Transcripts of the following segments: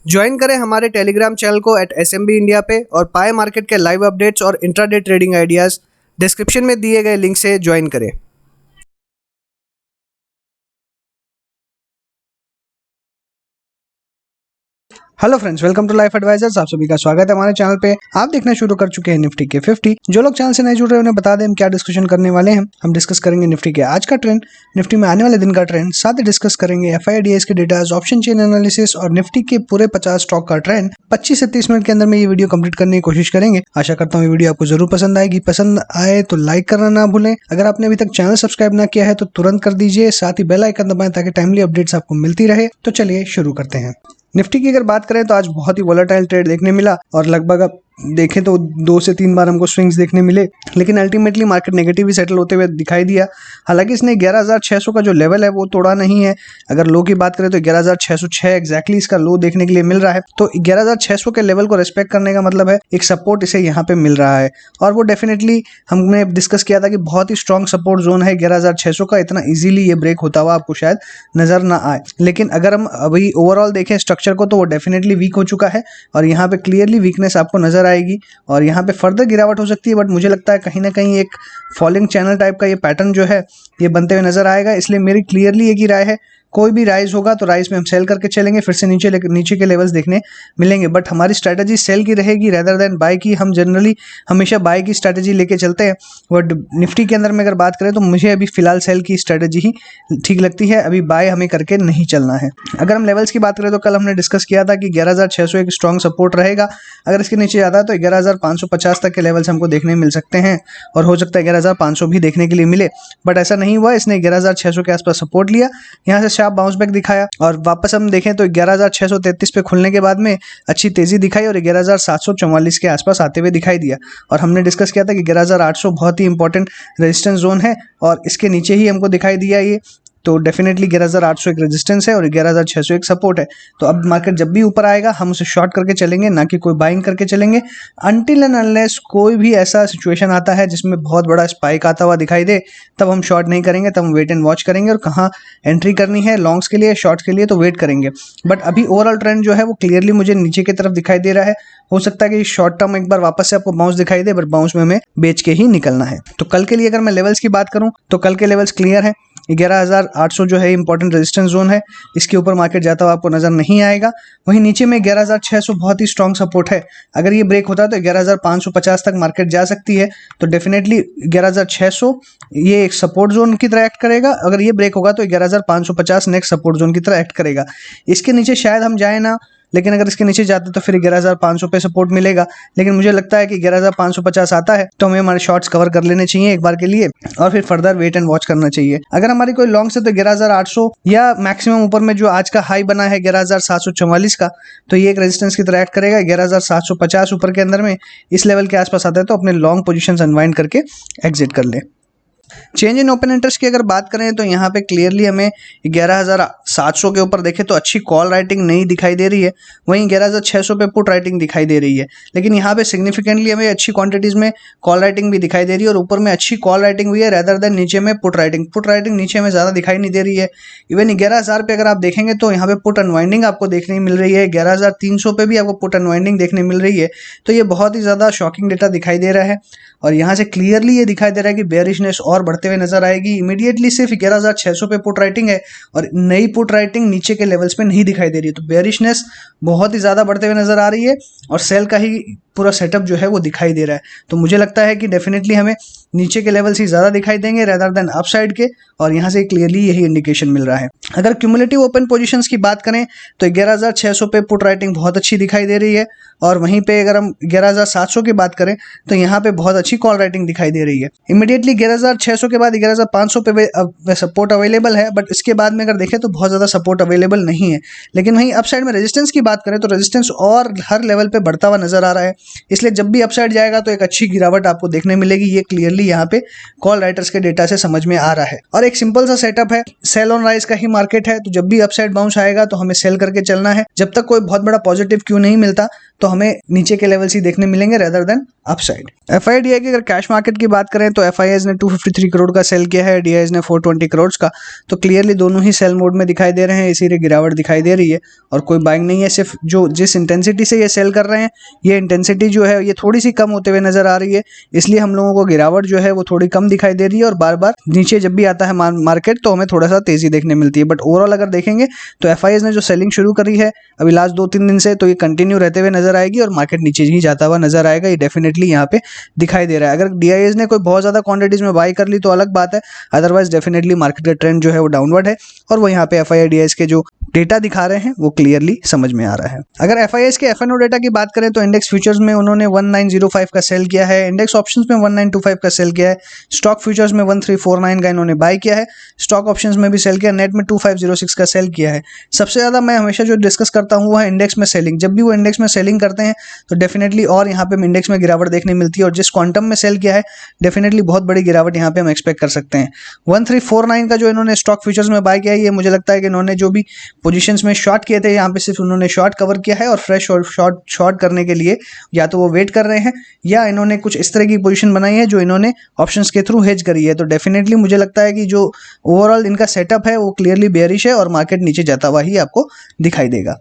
Join करें हमारे Telegram channel को @SMB इंडिया पे और पाए मार्केट के लाइव अपडेट्स और इंट्राडे ट्रेडिंग आइडियाज़ डिस्क्रिप्शन में दिए गए लिंक से ज्वाइन करें। Hello friends, welcome to Life Advisors. आप सभी का स्वागत है हमारे चैनल पे। आप देखना शुरू कर चुके हैं निफ्टी के 50। जो लोग चैनल से नहीं जुड़ रहे उन्हें बता दें हम क्या डिस्कशन करने वाले हैं। हम डिस्कस करेंगे निफ्टी के आज का ट्रेंड, निफ्टी में आने वाले दिन का ट्रेंड, साथ ही डिस्कस करेंगे FIDs के डेटाज, ऑप्शन चेन एनालिसिस और निफ्टी के पूरे 50 स्टॉक का ट्रेंड। 25 से 30 मिनट के अंदर में ये वीडियो कंप्लीट करने की कोशिश करेंगे। आशा करता हूँ ये वीडियो आपको जरूर पसंद आएगी। पसंद आए तो लाइक करना ना भूलें। अगर आपने अभी तक चैनल सब्सक्राइब ना किया है तो तुरंत कर दीजिए, साथ ही बेल आइकन दबाएं ताकि टाइमली अपडेट्स आपको मिलती रहे। तो चलिए शुरू करते हैं। निफ्टी की अगर बात करें तो आज बहुत ही वोलेटाइल ट्रेड देखने मिला और लगभग अब देखें तो 2 से 3 बार हमको स्विंग्स देखने मिले, लेकिन अल्टीमेटली मार्केट नेगेटिव ही सेटल होते हुए दिखाई दिया। हालांकि इसने 11,600 का जो लेवल है वो तोड़ा नहीं है। अगर लो की बात करें तो 11,606 एग्जैक्टली इसका लो देखने के लिए मिल रहा है। तो 11,600 के लेवल को रिस्पेक्ट करने का मतलब है एक सपोर्ट इसे यहाँ पे मिल रहा है और वो डेफिनेटली हमने डिस्कस किया था कि बहुत ही स्ट्रॉन्ग सपोर्ट जोन है 11,600 का। इतना ईजिली ये ब्रेक होता हुआ आपको शायद नजर ना आए, लेकिन अगर हम अभी ओवरऑल देखें स्ट्रक्चर को तो वो डेफिनेटली वीक हो चुका है और यहाँ पे क्लियरली वीकनेस आपको नजर आएगी और यहाँ पे फर्दर गिरावट हो सकती है। बट मुझे लगता है कहीं ना कहीं एक फॉलिंग चैनल टाइप का ये पैटर्न जो है ये बनते हुए नजर आएगा। इसलिए मेरी क्लियरली एक ही राय है, कोई भी राइज होगा तो राइज में हम सेल करके चलेंगे, फिर से नीचे के लेवल्स देखने मिलेंगे। बट हमारी स्ट्रैटेजी सेल की रहेगी रेदर देन बाय की। हम जनरली हमेशा बाय की स्ट्रैटेजी लेके चलते हैं। बट निफ्टी के अंदर में अगर बात करें तो मुझे अभी फिलहाल सेल की स्ट्रैटेजी ही ठीक लगती है, अभी बाय हमें करके नहीं चलना है। अगर हम लेवल्स की बात करें तो कल हमने डिस्कस किया था कि 11,600 एक स्ट्रॉन्ग सपोर्ट रहेगा। अगर इसके नीचे जाता है तो 11,550 तक के लेवल्स हमको देखने मिल सकते हैं और हो सकता है 11,500 भी देखने के लिए मिले। बट ऐसा नहीं हुआ, इसने 11,600 के आसपास सपोर्ट लिया, यहाँ से शार्प बाउंस बैक दिखाया और वापस हम देखें तो 11,633 पे खुलने के बाद में अच्छी तेजी दिखाई और 11,744 के आसपास आते हुए दिखाई दिया। और हमने डिस्कस किया था कि 11,800 बहुत ही इंपॉर्टेंट रेजिस्टेंस जोन है और इसके नीचे ही हमको दिखाई दिया ये। तो डेफिनेटली 11,800 एक रेजिस्टेंस है और 11,600 एक सपोर्ट है। तो अब मार्केट जब भी ऊपर आएगा हम उसे शॉर्ट करके चलेंगे, ना कि कोई बाइंग करके चलेंगे अनटिल एंड अनलेस कोई भी ऐसा सिचुएशन आता है जिसमें बहुत बड़ा स्पाइक आता हुआ दिखाई दे, तब हम शॉर्ट नहीं करेंगे, तब हम वेट एंड वॉच करेंगे और कहाँ एंट्री करनी है लॉन्ग्स के लिए शॉर्ट्स के लिए तो वेट करेंगे। बट अभी ओवरऑल ट्रेंड जो है वो क्लियरली मुझे नीचे की तरफ दिखाई दे रहा है। हो सकता है कि शॉर्ट टर्म एक बार वापस से आपको बाउंस दिखाई दे, बट बाउंस में हमें बेच के ही निकलना है। तो कल के लिए अगर मैं लेवल्स की बात करूं तो कल के लेवल्स क्लियर है। 11,800 जो है इंपॉर्टेंट रेजिस्टेंस जोन है, इसके ऊपर मार्केट जाता हुआ आपको नजर नहीं आएगा। वहीं नीचे में 11,600 बहुत ही स्ट्रॉन्ग सपोर्ट है। अगर ये ब्रेक होता है तो 11,550 तक मार्केट जा सकती है। तो डेफिनेटली 11,600 ये एक सपोर्ट जोन की तरह एक्ट करेगा। अगर ये ब्रेक होगा तो 11,550 नेक्स्ट सपोर्ट जोन की तरह एक्ट करेगा। इसके नीचे शायद हम जाए ना, लेकिन अगर इसके नीचे जाते तो फिर 11,500 पे सपोर्ट मिलेगा। लेकिन मुझे लगता है कि 11,550 आता है तो हमें हमारे शॉर्ट्स कवर कर लेने चाहिए एक बार के लिए और फिर फर्दर वेट एंड वॉच करना चाहिए। अगर हमारी कोई लॉन्ग से तो 11,800 या मैक्सिमम ऊपर में जो आज का हाई बना है 11,744 का, तो ये एक रेजिस्टेंस की तरह एक्ट करेगा। 11,750 ऊपर के अंदर में इस लेवल के आसपास आता है तो अपने लॉन्ग पोजिशन अनवाइंड करके एग्जिट कर ले। चेंज इन ओपन इंटरेस्ट की अगर बात करें तो यहाँ पे क्लियरली हमें 11,700 के ऊपर देखें तो अच्छी कॉल राइटिंग नहीं दिखाई दे रही है। वहीं 11,600 पे पुट राइटिंग दिखाई दे रही है, लेकिन यहाँ पे सिग्निफिकेंटली हमें अच्छी क्वांटिटीज में कॉल राइटिंग भी दिखाई दे रही है और ऊपर में अच्छी कॉल राइटिंग हुई है रेदर देन नीचे में पुट राइटिंग नीचे में ज़्यादा दिखाई नहीं दे रही है। इवन 11,000 पे अगर आप देखेंगे तो यहाँ पे पुट अनवाइंडिंग आपको देखने मिल रही है। 11,300 पे भी आपको पुट अनवाइंडिंग देखने मिल रही है। तो ये बहुत ही ज़्यादा शॉकिंग डेटा दिखाई दे रहा है और यहाँ से क्लियरली ये दिखाई दे रहा है कि बेयरिशनेस और बढ़ते हुए नजर आएगी। इमीडिएटली सिर्फ 11,600 पे पुट राइटिंग है और नई पुट राइटिंग नीचे के लेवल्स पे नहीं दिखाई दे रही है। तो बेयरिशनेस बहुत ही ज़्यादा बढ़ते हुए नजर आ रही है और सेल का ही पूरा सेटअप जो है वो दिखाई दे रहा है। तो मुझे लगता है कि डेफिनेटली हमें नीचे के लेवल्स ही ज़्यादा दिखाई देंगे रेदर देन अपसाइड के और यहाँ से क्लियरली यही इंडिकेशन मिल रहा है। अगर क्यूमुलेटिव ओपन पोजीशंस की बात करें तो 11,600 पे पुट राइटिंग बहुत अच्छी दिखाई दे रही है और वहीं पे अगर हम 11,700 की बात करें तो यहाँ पे बहुत अच्छी कॉल राइटिंग दिखाई दे रही है। इमीडिएटली 11,600 के बाद 11,500 पे सपोर्ट अवेलेबल है, बट इसके बाद में अगर देखें तो बहुत ज़्यादा सपोर्ट अवेलेबल नहीं है। लेकिन वहीं अपसाइड में रेजिस्टेंस की बात करें तो रेजिस्टेंस और हर लेवल पे बढ़ता हुआ नजर आ रहा है। इसलिए जब भी अपसाइड जाएगा तो एक अच्छी गिरावट आपको देखने मिलेगी। ये क्लियरली यहाँ पे कॉल राइटर्स के डेटा से समझ में आ रहा है और एक सिंपल सा सेटअप है, सेल ऑन राइज का ही मार्केट है। तो जब भी अपसाइड बाउंस आएगा तो हमें सेल करके चलना है। जब तक कोई बहुत बड़ा पॉजिटिव क्यू नहीं मिलता तो हमें नीचे के लेवल्स ही देखने मिलेंगे रेदर देन अपसाइड। FIDI की अगर कैश मार्केट की बात करें तो FIIs ने 253 करोड़ का सेल किया है, DIs ने 420 करोड़ का, तो क्लियरली दोनों ही सेल मोड में दिखाई दे रहे हैं, इसीलिए गिरावट दिखाई दे रही है और कोई बाइंग नहीं है। सिर्फ जो जिस इंटेंसिटी से ये सेल कर रहे हैं, ये इंटेंसिटी जो है ये थोड़ी सी कम होते हुए नजर आ रही है, इसलिए हम लोगों को गिरावट जो है वो थोड़ी कम दिखाई दे रही है और बार बार नीचे जब भी आता है मार्केट तो हमें थोड़ा सा तेजी देखने मिलती है। बट ओवरऑल अगर देखेंगे तो FIIs ने जो सेलिंग शुरू करी है अभी लास्ट 2-3 दिन से, तो ये कंटिन्यू रहते हुए नजर आएगी और मार्केट नीचे ही जाता हुआ नजर आएगा, ये डेफिनेटली यहाँ पे दिखाई दे रहा है। अगर DIs ने कोई बहुत ज्यादा क्वांटिटीज में बाई कर ली तो अलग बात है, अदरवाइज डेफिनेटली मार्केट का ट्रेंड जो है वो डाउनवर्ड है और वो यहाँ पे FIDIs के जो डेटा दिखा रहे हैं वो क्लियरली समझ में आ रहा है। अगर FIIs के FNO डेटा की बात करें तो इंडेक्स फ्यूचर्स में उन्होंने 1905 का सेल किया है, इंडेक्स ऑप्शंस में 1925 का सेल किया है, स्टॉक फ्यूचर्स में 1349 का इन्होंने बाई किया है, स्टॉक ऑप्शंस में भी सेल किया, नेट में 2506 का सेल किया है। सबसे ज्यादा मैं हमेशा जो डिस्कस करता हूँ वो है इंडेक्स में सेलिंग। जब भी वो इंडेक्स में सेलिंग करते हैं तो डेफिनेटली और यहाँ पे इंडेक्स में गिरावट देखने मिलती है और जिस क्वांटम में सेल किया है डेफिनेटली बहुत बड़ी गिरावट यहाँ पे हम एक्सपेक्ट कर सकते हैं। 1349 का जो इन्होंने स्टॉक फ्यूचर्स में बाय किया है, ये मुझे लगता है कि इन्होंने जो भी पोजीशंस में शॉर्ट किए थे यहाँ पे सिर्फ उन्होंने शॉर्ट कवर किया है और फ्रेश और शॉर्ट करने के लिए या तो वो वेट कर रहे हैं या इन्होंने कुछ इस तरह की पोजीशन बनाई है जो इन्होंने ऑप्शंस के थ्रू हेज करी है। तो डेफिनेटली मुझे लगता है कि जो ओवरऑल इनका सेटअप है वो क्लियरली बेयरिश है और मार्केट नीचे जाता हुआ ही आपको दिखाई देगा।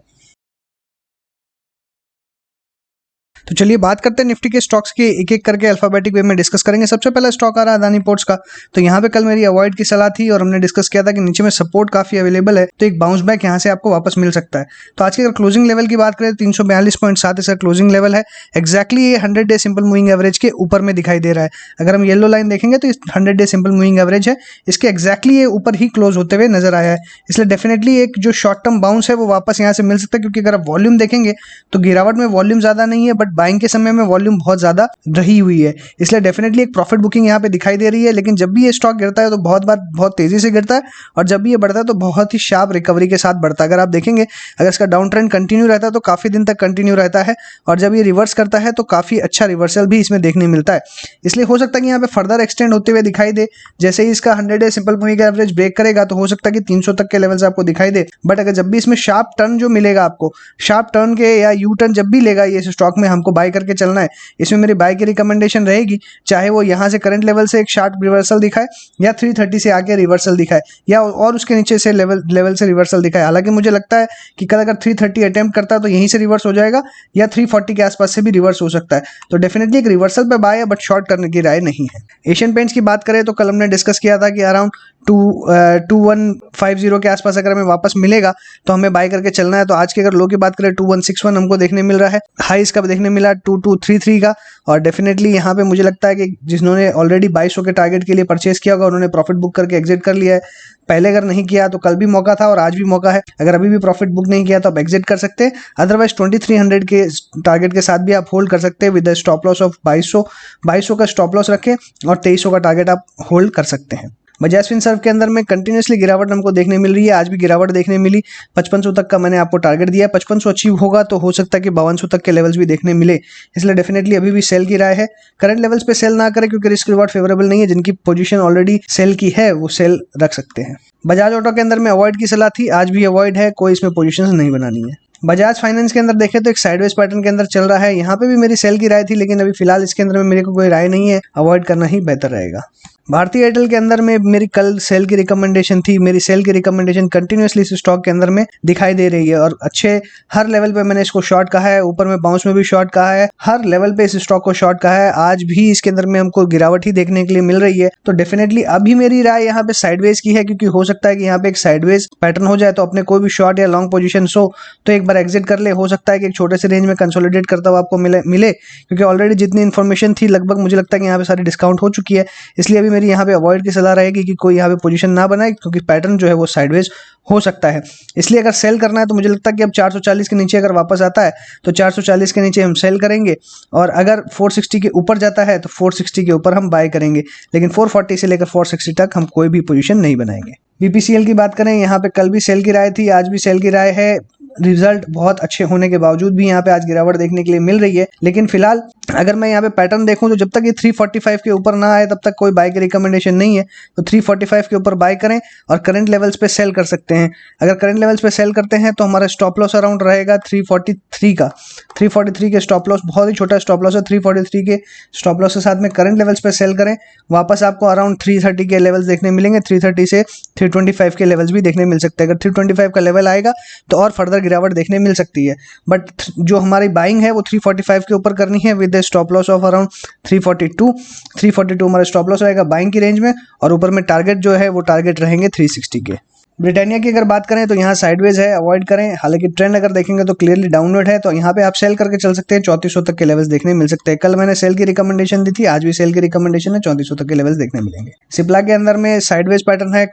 तो चलिए बात करते हैं निफ्टी के स्टॉक्स की, एक एक करके अल्फाबेटिक वे में डिस्कस करेंगे। सबसे पहला स्टॉक आ रहा है अदानी पोर्ट्स का। तो यहाँ पे कल मेरी अवॉइड की सलाह थी और हमने डिस्कस किया था कि नीचे में सपोर्ट काफी अवेलेबल है, तो एक बाउंस बैक यहाँ से आपको वापस मिल सकता है। तो आज की अगर क्लोजिंग लेवल की बात करें 342.7 इसका क्लोजिंग लेवल है। एक्जैक्टली ये 100 डे सिंपल मूविंग एवरेज के ऊपर में दिखाई दे रहा है। अगर हम येलो लाइन देखेंगे तो 100 डे सिंपल मूविंग एवरेज है, इसके एक्जैक्टली ये ऊपर ही क्लोज होते हुए नजर आया है। इसलिए डेफिनेटली एक जो शॉर्ट टर्म बाउंस है वो वापस यहाँ से मिल सकता है, क्योंकि अगर आप वॉल्यूम देखेंगे तो गिरावट में वॉल्यूम ज्यादा नहीं है बट बाइंग के समय में वॉल्यूम बहुत ज्यादा रही हुई है, इसलिए डेफिनेटली एक प्रॉफिट बुकिंग यहाँ पे दिखाई दे रही है। लेकिन जब भी ये स्टॉक गिरता है तो बहुत बार बहुत तेजी से गिरता है और जब भी ये बढ़ता है तो बहुत ही शार्प रिकवरी के साथ बढ़ता है। अगर आप देखेंगे अगर इसका डाउन ट्रेंड कंटिन्यू रहता है तो काफी दिन तक कंटिन्यू रहता है और जब ये रिवर्स करता है तो काफी अच्छा रिवर्सल भी इसमें देखने मिलता है। इसलिए हो सकता है कि यहाँ पे फर्दर एक्सटेंड होते हुए दिखाई दे। जैसे ही इसका 100 day simple moving average break करेगा तो हो सकता है कि 300 तक के लेवल से आपको दिखाई दे। बट अगर जब भी इसमें शार्प टर्न जो मिलेगा आपको, शार्प टर्न के या यू टर्न जब भी लेगा ये स्टॉक में हमको बाय करके चलना है। इसमें मेरी बाय की रिकमेंडेशन रहेगी, चाहे वो यहाँ से करंट लेवल से एक शार्प रिवर्सल दिखाए या 330 से आके रिवर्सल दिखाए या और उसके नीचे से लेवल से रिवर्सल दिखाए। हालांकि मुझे लगता है कि कल अगर 330 अटेम्प्ट करता है तो यहीं से रिवर्स हो जाएगा या 340 के आसपास से भी रिवर्स हो सकता है। तो डेफिनेटली एक रिवर्सल पे बाय है बट शॉर्ट करने की राय नहीं है। एशियन पेंट्स की बात करें तो कल हमने डिस्कस किया था कि अराउंड 2150 के आसपास अगर हमें वापस मिलेगा तो हमें बाय करके चलना है। तो आज की अगर लो की बात करें 2161 हमको देखने मिल रहा है, हाई इसका देखने मिला 2233 का और डेफिनेटली यहाँ पे मुझे लगता है कि जिन्होंने ऑलरेडी 2200 के टारगेट के लिए परचेस किया होगा उन्होंने प्रॉफिट बुक करके एग्जिट कर लिया है। पहले अगर नहीं किया तो कल भी मौका था और आज भी मौका है, अगर अभी भी प्रॉफिट बुक नहीं किया तो आप एग्जिट कर सकते हैं। अदरवाइज 2300 के टारगेट के साथ भी आप होल्ड कर सकते हैं विद स्टॉप लॉस ऑफ 2200 का स्टॉप लॉस रखें और 2300 का टारगेट आप होल्ड कर सकते हैं। बजाज फिनसर्व के अंदर में कंटिन्यूसली गिरावट हमको देखने मिल रही है, आज भी गिरावट देखने मिली। 5500 तक का मैंने आपको टारगेट दिया, 5500 अचीव होगा तो हो सकता है कि 5200 तक के लेवल्स भी देखने मिले, इसलिए डेफिनेटली अभी भी सेल की राय है। करंट लेवल्स पे सेल ना करें क्योंकि रिस्क रिवॉर्ड फेवरेबल नहीं है। जिनकी पोजीशन ऑलरेडी सेल की है वो सेल रख सकते हैं। बजाज ऑटो के अंदर में अवॉइड की सलाह थी, आज भी अवॉइड है, कोई इसमें पोजीशंस नहीं बनानी है। बजाज फाइनेंस के अंदर देखें तो एक साइडवेज पैटर्न के अंदर चल रहा है, यहाँ पे भी मेरी सेल की राय थी लेकिन अभी फिलहाल इसके अंदर में मेरे को कोई राय नहीं है, अवॉइड करना ही बेहतर रहेगा। भारतीय एयरटेल के अंदर में मेरी कल सेल की रिकमेंडेशन थी, मेरी सेल की रिकमेंडेशन कंटिन्यूसली इस स्टॉक के अंदर में दिखाई दे रही है और अच्छे हर लेवल पे मैंने इसको शॉर्ट कहा है, ऊपर में बाउंस में भी शॉर्ट कहा है, हर लेवल पे इस स्टॉक को शॉर्ट कहा है। आज भी इसके अंदर में हमको गिरावट ही देखने के लिए मिल रही है, तो डेफिनेटली अभी मेरी राय यहाँ पे साइडवेज की है, क्योंकि हो सकता है कि यहाँ पे एक साइडवेज पैटर्न हो जाए तो अपने कोई भी शॉर्ट या लॉन्ग पोजीशन हो तो एक बार एग्जिट कर ले। हो सकता है कि एक छोटे से रेंज में कंसोलिडेट करता हुआ आपको मिले क्योंकि ऑलरेडी जितनी इन्फॉर्मेशन थी लगभग मुझे लगता है कि यहाँ पे सारी डिस्काउंट हो चुकी है, इसलिए अभी मेरी यहाँ पे अवॉइड की सलाह रहेगी कि कोई यहाँ पे पोजीशन ना बनाए क्योंकि पैटर्न जो है वो साइडवेज हो सकता है। इसलिए अगर सेल करना है तो मुझे लगता है कि अब 440 के नीचे अगर वापस आता है तो 440 के नीचे हम सेल करेंगे और अगर 460 के ऊपर जाता है तो 460 के ऊपर हम बाय करेंगे, लेकिन 440 से लेकर 460 तक हम कोई भी पोजीशन नहीं बनाएंगे। बीपीसीएल की बात करें, यहाँ पे कल भी सेल की राय थी, आज भी सेल की राय है। रिजल्ट बहुत अच्छे होने के बावजूद भी यहाँ पे आज गिरावट देखने के लिए मिल रही है, लेकिन फिलहाल अगर मैं यहाँ पे पैटर्न देखूं तो जब तक ये 345 के ऊपर ना आए तब तक कोई बाय की रिकमेंडेशन नहीं है। तो 345 के ऊपर बाय करें और करंट लेवल्स पे सेल कर सकते हैं। अगर करंट लेवल्स पे सेल करते हैं तो हमारा स्टॉप लॉस अराउंड रहेगा 343 का 343 के स्टॉप लॉस, बहुत ही छोटा स्टॉप लॉस है, 343 के स्टॉप लॉस के साथ में करंट लेवल्स पे सेल करें, वापस आपको अराउंड 330 के लेवल्स देखने मिलेंगे। 330 से 325 के लेवल्स भी देखने मिल सकते हैं। अगर 325 का लेवल आएगा तो और फर्दर गिरावट देखने मिल सकती है, बट जो हमारी बाइंग है वो 345 के ऊपर करनी है with stop loss of around 342 हमारा स्टॉप लॉस रहेगा बाइंग की रेंज में, और ऊपर में टारगेट जो है वो टारगेट रहेंगे 360 के। ब्रिटानिया की अगर बात करें तो यहाँ साइडवेज है, अवॉइड करें। हालांकि ट्रेंड अगर देखेंगे तो क्लियरली डाउनवर्ड है, तो यहाँ पे आप सेल करके चल सकते हैं। 3400 तक के लेवल्स देखने मिल सकते हैं। कल मैंने सेल की रिकमेंडेशन दी थी, आज भी सेल की रिकमेंडेशन है, 3400 तक के लेवल्स देखने मिलेंगे। सिप्ला के अंदर में साइडवेज पैटर्न है।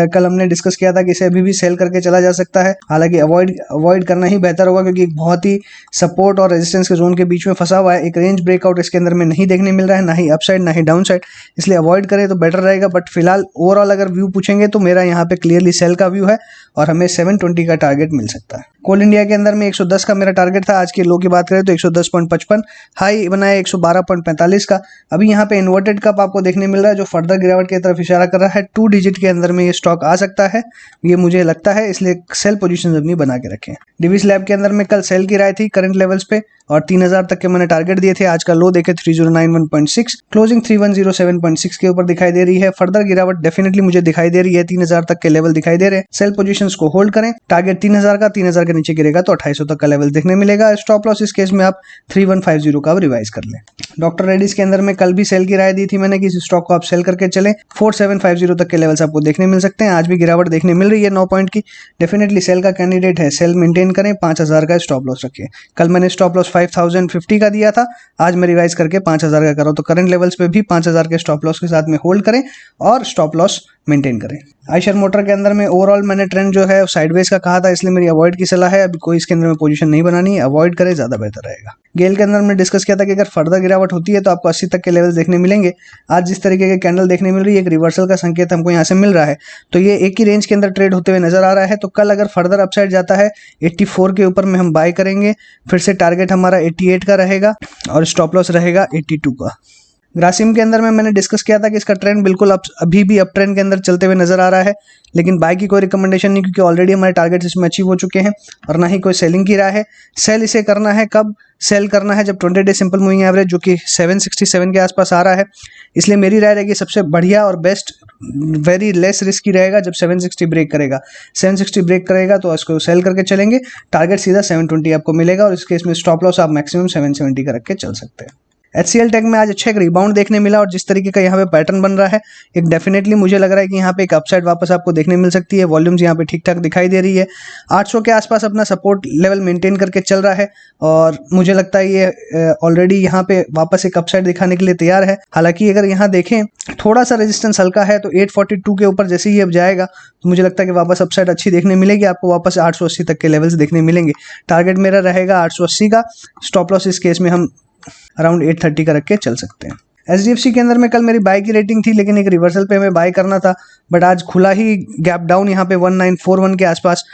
कल हमने डिस्कस किया था कि इसे अभी भी सेल करके चला जा सकता है, हालांकि अवॉइड करना ही बेहतर होगा, क्योंकि बहुत ही सपोर्ट और रेजिस्टेंस के जोन के बीच में फंसा हुआ है। एक रेंज ब्रेकआउट इसके अंदर में नहीं देखने मिल रहा है, ना ही अपसाइड ना ही डाउन साइड, इसलिए अवॉइड करें तो बेटर रहेगा। बट फिलहाल ओवरऑल अगर व्यू पूछेंगे तो मेरा यहाँ पे क्लियरली सेल का व्यू है और हमें 720 का टारगेट मिल सकता है। कोल इंडिया के अंदर में 110 का मेरा टारगेट था। आज के लो की बात करें तो 110.55, हाई बनाया 112.45 का। अभी यहाँ पे इन्वर्टेड कप आपको देखने मिल रहा है, जो फर्दर गिरावट की तरफ इशारा कर रहा है। 2 डिजिट के अंदर में ये स्टॉक आ सकता है, ये मुझे लगता है, इसलिए सेल पोजीशन अपनी बना के रखें। डिविस लैब के अंदर में कल सेल की राय थी करंट लेवल्स पे, और 3000 तक के मैंने टारगेट दिए थे। आज का लो देखे 3091.6, क्लोजिंग 3107.6 के ऊपर दिखाई दे रही है। फर्दर गिरावट डेफिनेटली मुझे दिखाई दे रही है, 3000 तक के लेवल दिखाई दे रहे हैं। सेल पोजीशंस को होल्ड करें। टारगेट 3000 के नीचे गिरेगा तो 2800 तक का लेवल देखने मिलेगा। स्टॉप लॉस इस केस में आप 3150 का रिवाइज कर लें। डॉक्टर रेड्डीज के अंदर में कल भी सेल की राय दी थी मैंने कि इस स्टॉक को आप सेल करके चलें। 4750 तक के लेवल्स आपको देखने मिल सकते हैं। आज भी गिरावट देखने मिल रही है 9 पॉइंट की। डेफिनेटली सेल का कैंडिडेट है, सेल मेंटेन करें। 5000 का स्टॉप लॉस रखिए। कल मैंने स्टॉप लॉस 5050 का दिया था, आज मैं रिवाइज करके 5000 का करूँ, तो करंट लेवल्स पे भी 5000 के स्टॉप लॉस के साथ में होल्ड करें और स्टॉप लॉस मेंटेन करें। आयशर मोटर के अंदर में ओवरऑल मैंने ट्रेंड जो है साइडवेज का कहा था, इसलिए मेरी अवॉइड की सलाह है। अभी कोई इसके अंदर में पोजीशन नहीं बनानी है, अवॉइड करें, ज्यादा बेहतर रहेगा। गेल के अंदर में डिस्कस किया था कि अगर फर्दर गिरावट होती है तो आपको 80 तक के लेवल्स देखने मिलेंगे। आज जिस तरीके के कैंडल देखने मिल रही है, एक रिवर्सल का संकेत हमको यहाँ से मिल रहा है, तो ये एक ही रेंज के अंदर ट्रेड होते हुए नजर आ रहा है। तो कल अगर फर्दर अपसाइड जाता है 84 के ऊपर में हम बाय करेंगे। फिर से टारगेट हमारा 88 का रहेगा और स्टॉप लॉस रहेगा 82 का। ग्रासिम के अंदर में मैंने डिस्कस किया था कि इसका ट्रेंड बिल्कुल अभी भी अप ट्रेंड के अंदर चलते हुए नजर आ रहा है, लेकिन बाय की कोई रिकमेंडेशन नहीं, क्योंकि ऑलरेडी हमारे टारगेट्स इसमें अचीव हो चुके हैं, और ना ही कोई सेलिंग की राय है। सेल इसे करना है कब? सेल करना है जब 20 डे सिंपल मूविंग एवरेज जो कि 767 के आसपास आ रहा है। इसलिए मेरी राय रहेगी सबसे बढ़िया और बेस्ट, वेरी लेस रिस्की रहेगा जब 760 ब्रेक करेगा। 760 ब्रेक करेगा तो इसको सेल करके चलेंगे। टारगेट सीधा 720 आपको मिलेगा, और इस केस में स्टॉप लॉस आप मैक्सिमम 770 का रख के चल सकते हैं। HCL टेक में आज अच्छा एक रिबाउंड देखने मिला, और जिस तरीके का यहाँ पे पैटर्न बन रहा है, एक डेफिनेटली मुझे लग रहा है कि यहाँ पे एक अपसाइड वापस आपको देखने मिल सकती है। वॉल्यूम्स यहाँ पे ठीक ठाक दिखाई दे रही है। 800 के आसपास अपना सपोर्ट लेवल मेंटेन करके चल रहा है, और मुझे लगता है ये ऑलरेडी यहाँ पे वापस एक अपसाइड दिखाने के लिए तैयार है। हालांकि अगर यहाँ देखें थोड़ा सा रेजिस्टेंस हल्का है, तो 842 के ऊपर जैसे ही अब जाएगा तो मुझे लगता है कि वापस अपसाइड अच्छी देखने मिलेगी आपको। वापस 880 तक के लेवल्स देखने मिलेंगे। टारगेट मेरा रहेगा 880 का। स्टॉप लॉस इस केस में हम अराउंड 830 का रख के चल सकते हैं। SDFC के अंदर में कल मेरी बाय की रेटिंग थी, लेकिन एक रिवर्सल पे हमें बाय करना था, बट आज खुला ही गैप डाउन यहाँ पे 1941 के आसपास।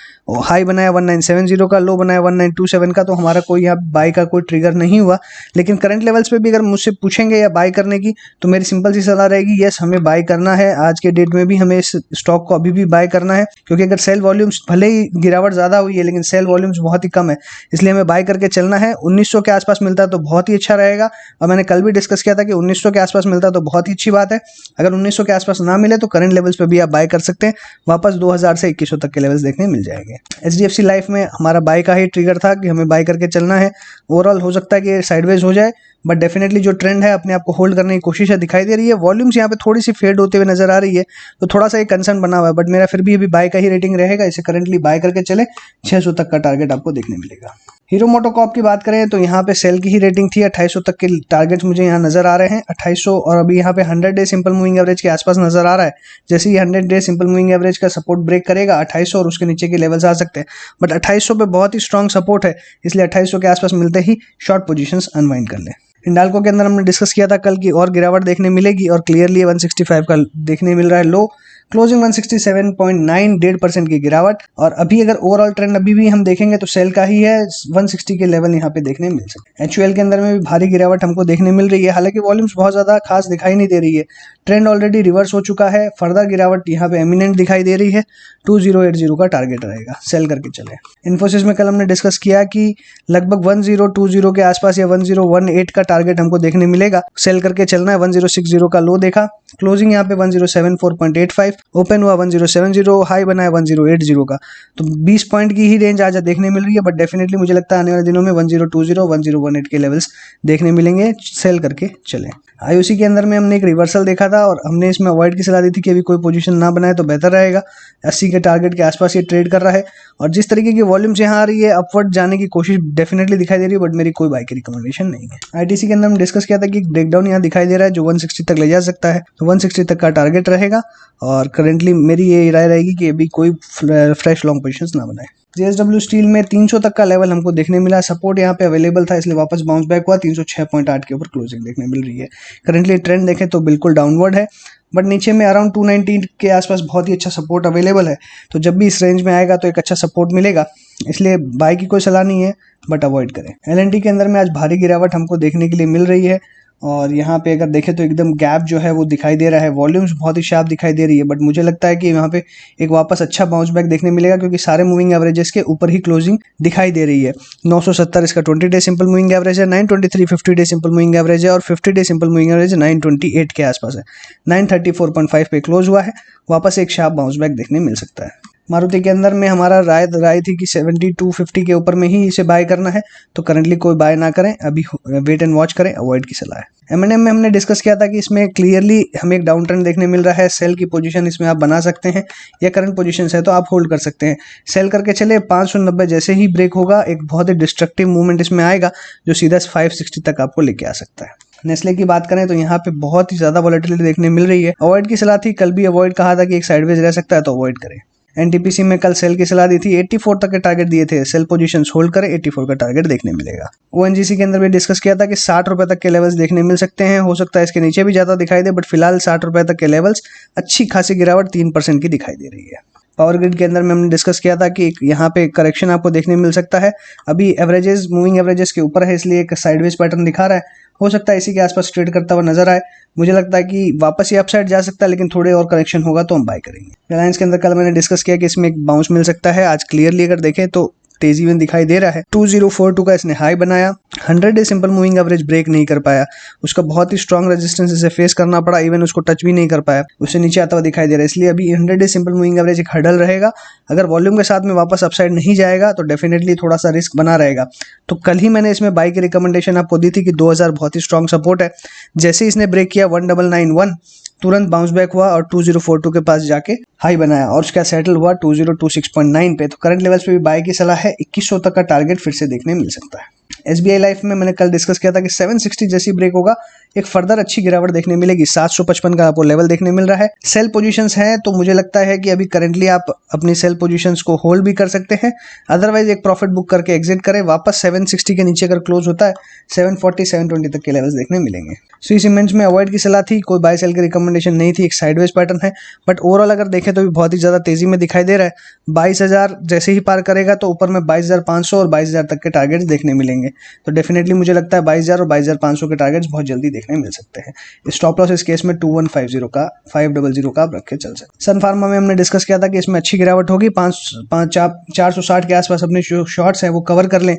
हाई बनाया 1970 का, लो बनाया 1927 का, तो हमारा कोई यहाँ बाय का कोई ट्रिगर नहीं हुआ। लेकिन करंट लेवल्स पे भी अगर मुझसे पूछेंगे या बाय करने की, तो मेरी सिंपल सी सलाह रहेगी, यस हमें बाय करना है। आज के डेट में भी हमें इस स्टॉक को अभी भी बाय करना है, क्योंकि अगर सेल वॉल्यूम्स, भले ही गिरावट ज़्यादा हुई है लेकिन सेल वॉल्यूम्स बहुत ही कम है, इसलिए हमें बाय करके चलना है। 1900 के आसपास मिलता है तो बहुत ही अच्छा रहेगा, और मैंने कल भी डिस्कस किया था कि 1900 के आसपास मिलता है तो बहुत ही अच्छी बात है। अगर 1900 के आसपास ना मिले तो करंट लेवल्स पे भी आप बाय कर सकते हैं। वापस 2000 से 2100 तक के लेवल्स देखने मिल जाएंगे। HDFC लाइफ में हमारा बाय का ही ट्रिगर था कि हमें बाय करके चलना है। ओवरऑल हो सकता है कि साइडवेज हो जाए, बट डेफिनेटली जो ट्रेंड है अपने आप को होल्ड करने की कोशिश है, दिखाई दे रही है। वॉल्यूम्स यहाँ पे थोड़ी सी फेड होते हुए नजर आ रही है, तो थोड़ा सा एक कंसर्न बना हुआ है, बट मेरा फिर भी अभी बाय का ही रेटिंग रहेगा। इसे करंटली बाय करके चले, 600 तक का टारगेट आपको देखने मिलेगा। हीरो मोटोकॉर्प की बात करें तो यहाँ पे सेल की ही रेटिंग थी। 2800 तक के टारगेट्स मुझे यहाँ नजर आ रहे हैं, 2800, और अभी यहाँ पे 100 डे सिंपल मूविंग एवरेज के आसपास नजर आ रहा है। जैसे ही 100 डे सिंपल मूविंग एवरेज का सपोर्ट ब्रेक करेगा 2800 और उसके नीचे के लेवल्स आ सकते हैं, बट 2800 पे बहुत ही स्ट्रॉन्ग सपोर्ट है, इसलिए 2800 के आसपास मिलते ही शॉर्ट पोजीशंस अनवाइंड कर लें। हिंडाल्को के अंदर हमने डिस्कस किया था कल की और गिरावट देखने मिलेगी, और क्लियरली 165 का देखने मिल रहा है लो। क्लोजिंग 167.9, 1.5% की गिरावट। और अभी अगर ओवरऑल ट्रेंड अभी भी हम देखेंगे तो सेल का ही है, 160 के लेवल यहाँ पे देखने मिल सकते हैं। HUL के अंदर में भी भारी गिरावट हमको देखने मिल रही है, हालांकि वॉल्यूम्स बहुत ज्यादा खास दिखाई नहीं दे रही है, ट्रेंड ऑलरेडी रिवर्स हो चुका है। फर्दर गिरावट यहाँ पे एमिनेंट दिखाई दे रही है, 2080 का टारगेट रहेगा, सेल करके चले। इन्फोसिस में कल हमने डिस्कस किया कि लगभग 1020 के आसपास या 1018 का टारगेट हमको देखने मिलेगा, सेल करके चलना है। 1060 का लो देखा, क्लोजिंग यहाँ पे 1074.85, ओपन हुआ 1070, हाई बना है 1080 का, तो 20 पॉइंट की ही रेंज आज देखने मिल रही है। बट डेफिनेटली मुझे लगता है आने वाले दिनों में 1020, 1018 के लेवल्स देखने मिलेंगे, सेल करके चलें। IOC के अंदर में हमने एक रिवर्सल देखा था और हमने इसमें अवॉइड की सलाह दी थी कि अभी कोई पोजीशन ना बनाए तो बेहतर रहेगा। 80 के टारगेट के आसपास ये ट्रेड कर रहा है और जिस तरीके की वॉल्यूम्स यहाँ आ रही है, अपवर्ड जाने की कोशिश डेफिनेटली दिखाई दे रही है, बट मेरी कोई बाय की रिकमेंडेशन नहीं है। ITC के अंदर हम डिस्कस किया था कि ब्रेकडाउन यहाँ दिखाई दे रहा है जो 160 तक ले जा सकता है, तो 160 तक का टारगेट रहेगा। और करेंटली मेरी ये राय रहेगी कि अभी कोई फ्रेश लॉन्ग पोजीशंस ना बनाए। JSW स्टील में 300 तक का लेवल हमको देखने मिला, सपोर्ट यहाँ पे अवेलेबल था, इसलिए वापस बाउंस बैक हुआ, 306.8 के ऊपर क्लोजिंग देखने मिल रही है। करेंटली ट्रेंड देखें तो बिल्कुल डाउनवर्ड है, बट नीचे में अराउंड 290 के आसपास बहुत ही अच्छा सपोर्ट अवेलेबल है, तो जब भी इस रेंज में आएगा तो एक अच्छा सपोर्ट मिलेगा, इसलिए बाय की कोई सलाह नहीं है, बट अवॉइड करें। LNT के अंदर में आज भारी गिरावट हमको देखने के लिए मिल रही है और यहाँ पे अगर देखें तो एकदम गैप जो है वो दिखाई दे रहा है, वॉल्यूम्स बहुत ही शार्प दिखाई दे रही है, बट मुझे लगता है कि यहाँ पे एक वापस अच्छा बाउंस बैक देखने मिलेगा, क्योंकि सारे मूविंग एवरेजेस के ऊपर ही क्लोजिंग दिखाई दे रही है। 970 इसका 20 डे सिंपल मूविंग एवरेज है, 923 50 डे सिंपल मूविंग एवरेज है और 50 डे सिंपल मूविंग एवरेज 928 के आसपास है। 934.5 पे क्लोज हुआ है, वापस एक शार्प बाउंस बैक देखने मिल सकता है। मारुति के अंदर में हमारा राय थी कि 7250 के ऊपर में ही इसे बाय करना है, तो करंटली कोई बाय ना करें, अभी वेट एंड वॉच करें, अवॉइड की सलाह है। M&M में हमने डिस्कस किया था कि इसमें क्लियरली हमें एक डाउन ट्रेंड देखने मिल रहा है, सेल की पोजीशन इसमें आप बना सकते हैं, या करंट पोजीशन है तो आप होल्ड कर सकते हैं, सेल करके चले। 590 जैसे ही ब्रेक होगा एक बहुत ही डिस्ट्रक्टिव मूवमेंट इसमें आएगा जो सीधा 560 तक आपको लेके आ सकता है। नेस्ले की बात करें तो यहाँ पे बहुत ही ज्यादा वॉलेटिलिटी देखने मिल रही है, अवॉइड की सलाह थी, कल भी अवॉइड कहा था कि एक साइडवेज रह सकता है तो अवॉइड करें। NTPC में कल सेल की सलाह दी थी, 84 तक के टारगेट दिए थे, सेल पोजीशंस होल्ड करें, 84 का टारगेट देखने मिलेगा। ONGC के अंदर भी डिस्कस किया था कि 60 रुपए तक के लेवल्स देखने मिल सकते हैं, हो सकता है इसके नीचे भी ज्यादा दिखाई दे, बट फिलहाल 60 रुपए तक के लेवल्स, अच्छी खासी गिरावट 3% की दिखाई दे रही है। पावर ग्रिड के अंदर में हमने डिस्कस किया था कि यहाँ पे करेक्शन आपको देखने मिल सकता है, अभी एवरेजेस मूविंग एवरेजेस के ऊपर है, इसलिए एक साइडवेज पैटर्न दिखा रहा है, हो सकता है इसी के आसपास ट्रेड करता हुआ नजर आए। मुझे लगता है कि वापस ये अपसाइड जा सकता है, लेकिन थोड़े और करेक्शन होगा तो हम बाय करेंगे। रिलायंस के अंदर कल मैंने डिस्कस किया कि इसमें एक बाउंस मिल सकता है, आज क्लियरली अगर देखें तो तेजी में दिखाई दे रहा है। 2042 का इसने हाई बनाया, 100 day simple moving average break नहीं कर पाया, उसका बहुत ही स्ट्रॉन्ग रेजिस्टेंस इसे फेस करना पड़ा, इवन उसको टच भी नहीं कर पाया, उससे नीचे आता हुआ दिखाई दे रहा है, इसलिए अभी 100 डे सिंपल मूविंग एवरेज एक हर्डल रहेगा। अगर वॉल्यूम के साथ में वापस अपसाइड नहीं जाएगा तो डेफिनेटली थोड़ा सा रिस्क बना रहेगा। तो कल ही मैंने इसमें बाय की रिकमेंडेशन आपको दी थी कि 2000 बहुत ही स्ट्रॉन्ग सपोर्ट है, जैसे इसने ब्रेक किया 1991 तुरंत बाउंस बैक हुआ और 2042 के पास जाके हाई बनाया और उसका सेटल हुआ 2026.9 पे। तो करंट लेवल्स पे भी बाय की सलाह है, 2100 तक का टारगेट फिर से देखने मिल सकता है। SBI लाइफ में मैंने कल डिस्कस किया था कि 760 जैसी ब्रेक होगा एक फर्दर अच्छी गिरावट देखने मिलेगी, 755 का आपको लेवल देखने मिल रहा है। सेल पोजीशंस हैं तो मुझे लगता है कि अभी करंटली आप अपनी सेल पोजीशंस को होल्ड भी कर सकते हैं, अदरवाइज एक प्रॉफिट बुक करके एग्जिट करें। वापस 760 के नीचे अगर क्लोज होता है 740 720 तक के लेवल्स देखने मिलेंगे। श्री सीमेंट्स में अवॉइड की सलाह थी, कोई बाय सेल की रिकमेंडेशन नहीं थी, एक साइडवेज पैटर्न है, बट ओवरऑल अगर देखें तो भी बहुत ही ज्यादा तेजी में दिखाई दे रहा है। 22,000 जैसे ही पार करेगा तो ऊपर में 22,500 और 22,000 तक के टारगेट्स देखने मिलेंगे, तो डेफिनेटली मुझे लगता है 22,000 और 22,500 के टारगेट्स बहुत जल्दी देखने मिल सकते हैं। स्टॉप लॉस इस केस में 2150 का 500 का आप रख के चल सकते। सन फार्मा में हमने डिस्कस किया था कि इसमें अच्छी गिरावट होगी, 460 के आसपास अपने शॉर्ट्स हैं वो कवर कर लें,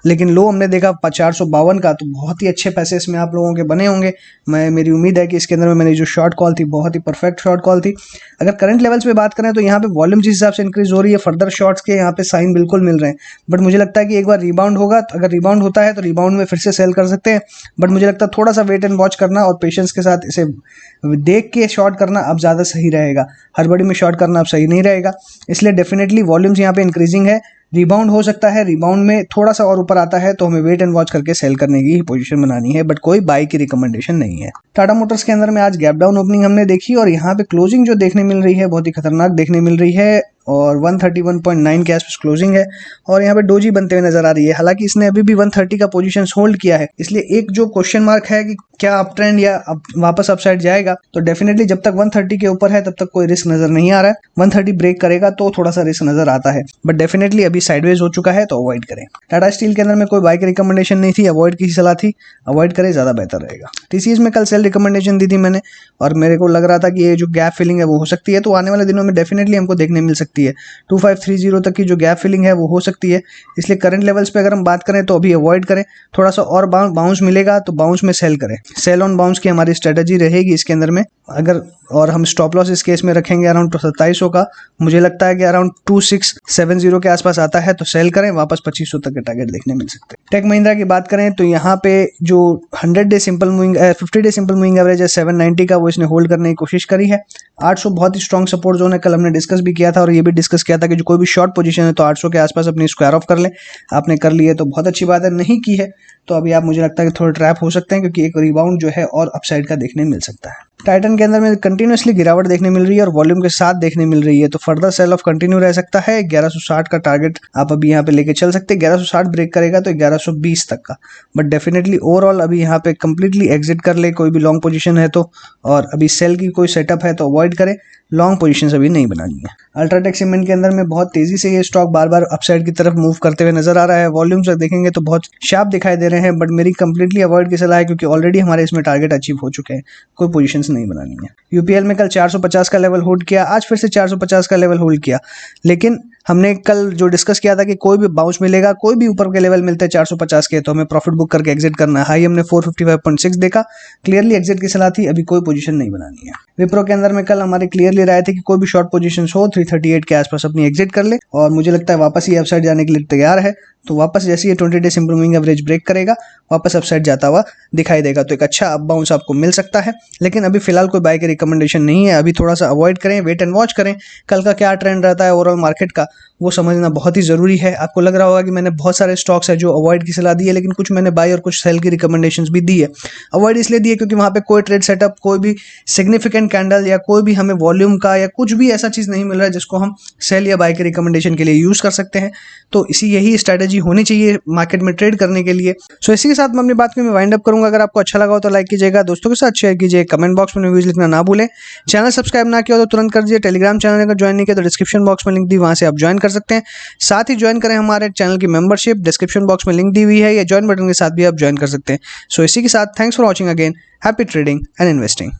लेकिन लो हमने देखा 452 का, तो बहुत ही अच्छे पैसे इसमें आप लोगों के बने होंगे। मेरी उम्मीद है कि इसके अंदर में मैंने जो शॉर्ट कॉल थी बहुत ही परफेक्ट शॉर्ट कॉल थी। अगर करंट लेवल्स पे बात करें तो यहाँ पे वॉल्यूम जिस हिसाब से इंक्रीज हो रही है, फर्दर शॉर्ट्स के यहाँ पे साइन बिल्कुल मिल रहे हैं, बट मुझे लगता है कि एक बार रिबाउंड होगा, तो अगर रिबाउंड होता है तो रिबाउंड में फिर से सेल कर सकते हैं, बट मुझे लगता है थोड़ा सा वेट एंड वॉच करना और पेशेंस के साथ इसे देख के शॉर्ट करना अब ज़्यादा सही रहेगा, हड़बड़ी में शॉर्ट करना अब सही नहीं रहेगा। इसलिए डेफिनेटली वॉल्यूम्स यहाँ पे इंक्रीजिंग है, रिबाउंड हो सकता है, रिबाउंड में थोड़ा सा और ऊपर आता है तो हमें वेट एंड वॉच करके सेल करने की पोजीशन बनानी है, बट कोई बाय की रिकमेंडेशन नहीं है। टाटा मोटर्स के अंदर में आज गैप डाउन ओपनिंग हमने देखी और यहाँ पे क्लोजिंग जो देखने मिल रही है बहुत ही खतरनाक देखने मिल रही है और 131.9 के आसपास क्लोजिंग है और यहाँ पे डोजी बनते हुए नजर आ रही है। हालांकि इसने अभी भी 130 का पोजीशन होल्ड किया है, इसलिए एक जो क्वेश्चन मार्क है कि क्या अप ट्रेंड या वापस अपसाइड जाएगा, तो डेफिनेटली जब तक 130 के ऊपर है तब तक कोई रिस्क नजर नहीं आ रहा है। 130 ब्रेक करेगा तो थोड़ा सा रिस्क नजर आता है, बट डेफिनेटली अभी साइडवेज हो चुका है तो अवॉइड करें। टाटा स्टील के अंदर में कोई बाय की रिकमेंडेशन नहीं थी, अवॉइड की सलाह थी, अवॉइड करें, ज्यादा बेहतर रहेगा। टीसीएस में कल सेल रिकमेंडेशन दी थी मैंने और मेरे को लग रहा था कि ये जो गैप फिलिंग है वो हो सकती है, तो आने वाले दिनों में डेफिनेटली हमको देखने मिल सकती है। 2530 तक की जो गैप फिलिंग है वो हो सकती है, इसलिए करंट लेवल्स पे अगर हम बात करें तो अभी अवॉइड करें। थोड़ा सा और बाउंस मिलेगा तो बाउंस में सेल करें, सेल ऑन बाउंस की हमारी स्ट्रेटजी रहेगी इसके अंदर में। अगर और हम स्टॉप लॉस इस केस में रखेंगे अराउंड 2700 का, मुझे लगता है कि अराउंड 2670 के आसपास आता है तो सेल करें, वापस 2500 तक के टारगेट देखने मिल सकते हैं। टेक महिंद्रा की बात करें तो यहाँ पे जो 50 डे सिंपल मूविंग एवरेज है 790 का, वो इसने होल्ड करने की कोशिश करी है। 800 बहुत ही स्ट्रॉन्ग सपोर्ट जोन है, कल हमने डिस्कस भी किया था और ये भी डिस्कस किया था कि जो कोई भी शॉर्ट पोजीशन है तो 800 के आसपास अपनी स्क्वायर ऑफ कर ले। आपने कर लिए तो बहुत अच्छी बात है, नहीं की है तो अभी आप मुझे लगता है कि थोड़ा ट्रैप हो सकते हैं, क्योंकि एक रिबाउंड जो है और अपसाइड का देखने मिल सकता है। टाइटन के अंदर में कंटिन्यूसली गिरावट देखने मिल रही है और वॉल्यूम के साथ देखने मिल रही है, तो फर्दर सेल ऑफ कंटिन्यू रह सकता है। 1160 का टारगेट आप अभी यहाँ पे लेके चल सकते हैं। 1160 ब्रेक करेगा तो 1120 तक का, बट डेफिनेटली ओवरऑल अभी यहाँ पे कंप्लीटली एग्जिट कर ले कोई भी लॉन्ग पोजीशन है तो, और अभी सेल की कोई सेटअप है तो अवॉइड करें, लॉन्ग पोजीशंस अभी नहीं बनानी है। अल्ट्राटेक सीमेंट के अंदर में बहुत तेजी से ये स्टॉक बार बार अपसाइड की तरफ मूव करते हुए नजर आ रहा है। वॉल्यूम्स देखेंगे तो बहुत शार्प दिखाई दे रहे हैं, बट मेरी कंप्लीटली अवॉइड की सलाह है, क्योंकि ऑलरेडी हमारे इसमें टारगेट अचीव हो चुके हैं, कोई पोजीशंस नहीं बनानी है। यूपीएल में कल 450 का लेवल होल्ड किया, आज फिर से 450 का लेवल होल्ड किया, लेकिन हमने कल जो डिस्कस किया था कि कोई भी बाउंस मिलेगा, कोई भी ऊपर के लेवल मिलते हैं 450 के, तो हमें प्रॉफिट बुक करके एग्जिट करना है। हाई हमने 455.6 देखा, क्लियरली एग्जिट की सलाह थी, अभी कोई पोजीशन नहीं बनानी है। विप्रो के अंदर में कल हमारी क्लियरली राय थी कि कोई भी शॉर्ट पोजीशन हो 338 के आसपास अपनी एग्जिट कर ले, और मुझे लगता है वापस ही अपसाइड जाने के लिए तैयार है, तो वापस जैसे ये 20 day simple moving average break करेगा वापस अपसाइड जाता हुआ दिखाई देगा, तो एक अच्छा अप बाउंस आपको मिल सकता है। लेकिन अभी फिलहाल कोई बाय की रिकमेंडेशन नहीं है, अभी थोड़ा सा अवॉइड करें, वेट एंड वॉच करें। कल का क्या ट्रेंड रहता है ओवरऑल मार्केट का वो समझना बहुत ही जरूरी है। आपको लग रहा होगा कि मैंने बहुत सारे स्टॉक्स है जो अवॉइड की सलाह दी है, लेकिन कुछ मैंने बाय और कुछ सेल की रिकमेंडेशंस भी दी है। अवॉइड इसलिए दी है क्योंकि वहाँ पे कोई ट्रेड सेटअप, कोई भी सिग्निफिकेंट कैंडल या कोई भी हमें वॉल्यूम का या कुछ भी ऐसा चीज़ नहीं मिल रहा है जिसको हम सेल या बाय के रिकमेंडेशन के लिए यूज़ कर सकते हैं। तो इसी यही स्ट्रैटेजी होनी चाहिए मार्केट में ट्रेड करने के लिए। सो इसी के साथ मैं अपनी बात को वाइंड अप करूंगा। अगर आपको अच्छा लगा हो तो लाइक कीजिएगा, दोस्तों के साथ शेयर कीजिए, कमेंट बॉक्स में रिव्यूज लिखना ना भूलें। चैनल सब्सक्राइब ना किया हो तो तुरंत कर दीजिए। टेलीग्राम चैनल अगर ज्वाइन नहीं किया तो डिस्क्रिप्शन बॉक्स में लिंक दी, वहां से आप ज्वाइन कर सकते हैं। साथ ही ज्वाइन करें हमारे चैनल की मेंबरशिप, डिस्क्रिप्शन बॉक्स में लिंक दी हुई है, या ज्वाइन बटन के साथ भी आप ज्वाइन कर सकते हैं। सो इसी के साथ thanks for watching again, happy trading and investing.